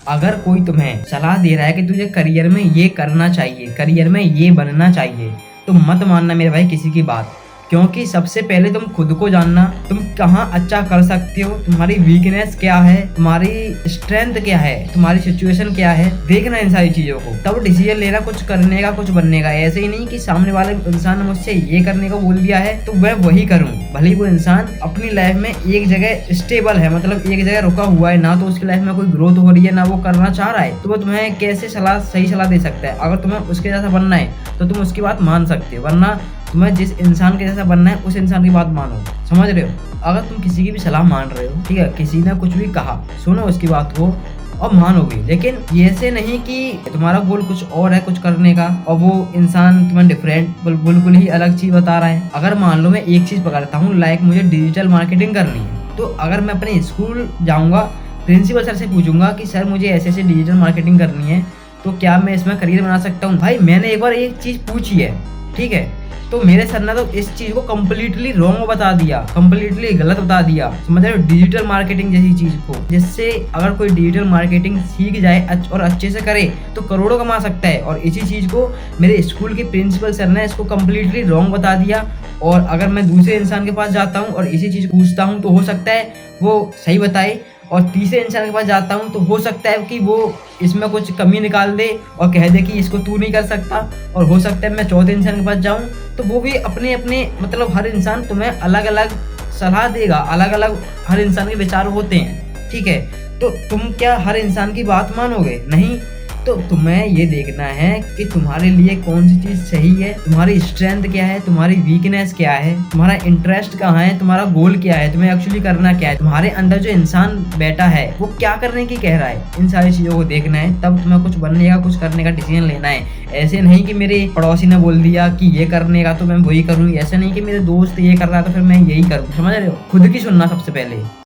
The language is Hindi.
अगर कोई तुम्हें सलाह दे रहा है कि तुझे करियर में ये करना चाहिए, करियर में ये बनना चाहिए, तो मत मानना मेरे भाई किसी की बात। क्योंकि सबसे पहले तुम खुद को जानना, तुम कहाँ अच्छा कर सकते हो, तुम्हारी वीकनेस क्या है, तुम्हारी स्ट्रेंथ क्या है, तुम्हारी सिचुएशन क्या है, देखना इन सारी चीजों को, तब डिसीजन लेना कुछ करने का, कुछ बनने का। ऐसे ही नहीं कि सामने वाले इंसान ने मुझसे ये करने को बोल दिया है तो मैं वही करूँ। भले वो इंसान अपनी लाइफ में एक जगह स्टेबल है, मतलब एक जगह रुका हुआ है, ना तो उसकी लाइफ में कोई ग्रोथ हो रही है, ना वो करना चाह रहा है, तो वो तुम्हें कैसे सही सलाह दे सकता है। अगर तुम्हें उसके जैसा बनना है तो तुम उसकी बात मान सकते हो, वरना तुम्हें जिस इंसान के जैसा बनना है उस इंसान की बात मानो। समझ रहे हो? अगर तुम किसी की भी सलाह मान रहे हो, ठीक है, किसी ने कुछ भी कहा, सुनो उसकी बात को और मानो भी, लेकिन ये ऐसे नहीं कि तुम्हारा गोल कुछ और है कुछ करने का और वो इंसान तुम्हें डिफरेंट बिल्कुल ही अलग चीज बता रहा है। अगर मान लो मैं एक चीज पकड़ता हूँ, लाइक मुझे डिजिटल मार्केटिंग करनी है, तो अगर मैं अपने स्कूल जाऊंगा, प्रिंसिपल सर से पूछूंगा कि सर मुझे ऐसे ऐसे डिजिटल मार्केटिंग करनी है, तो क्या मैं इसमें करियर बना सकता हूँ? भाई मैंने एक बार एक चीज पूछी है, ठीक है, तो मेरे सर ने तो इस चीज को कम्प्लीटली रॉन्ग बता दिया, कम्प्लीटली गलत बता दिया। समझ रहे हो? डिजिटल मार्केटिंग जैसी चीज को, जिससे अगर कोई डिजिटल मार्केटिंग सीख जाए और अच्छे से करे तो करोड़ों कमा सकता है। और इसी चीज को मेरे स्कूल के प्रिंसिपल सर ने इसको कम्प्लीटली रॉन्ग बता दिया। और अगर मैं दूसरे इंसान के पास जाता हूँ और इसी चीज पूछता हूँ तो हो सकता है वो सही बताए, और तीसरे इंसान के पास जाता हूँ तो हो सकता है कि वो इसमें कुछ कमी निकाल दे और कह दे कि इसको तू नहीं कर सकता। और हो सकता है मैं चौथे इंसान के पास जाऊँ तो वो भी अपने अपने, मतलब हर इंसान तुम्हें अलग अलग सलाह देगा, अलग अलग हर इंसान के विचार होते हैं, ठीक है। तो तुम क्या हर इंसान की बात मानोगे? नहीं। तो तुम्हें ये देखना है कि तुम्हारे लिए कौन सी चीज सही है, तुम्हारी स्ट्रेंथ क्या है, तुम्हारी वीकनेस क्या है, तुम्हारा इंटरेस्ट कहाँ है, तुम्हारा गोल क्या है, तुम्हें एक्चुअली करना क्या है, तुम्हारे अंदर जो इंसान बैठा है वो क्या करने की कह रहा है। इन सारी चीजों को देखना है, तब तुम्हें कुछ बनने का, कुछ करने का डिसीजन लेना है। ऐसे नहीं कि मेरे पड़ोसी ने बोल दिया कि ये करने का तो मैं वही करूँ, ऐसे नहीं कि मेरे दोस्त ये कर रहा है तो फिर मैं यही करूँ। समझ रहे हो? खुद की सुनना सबसे पहले।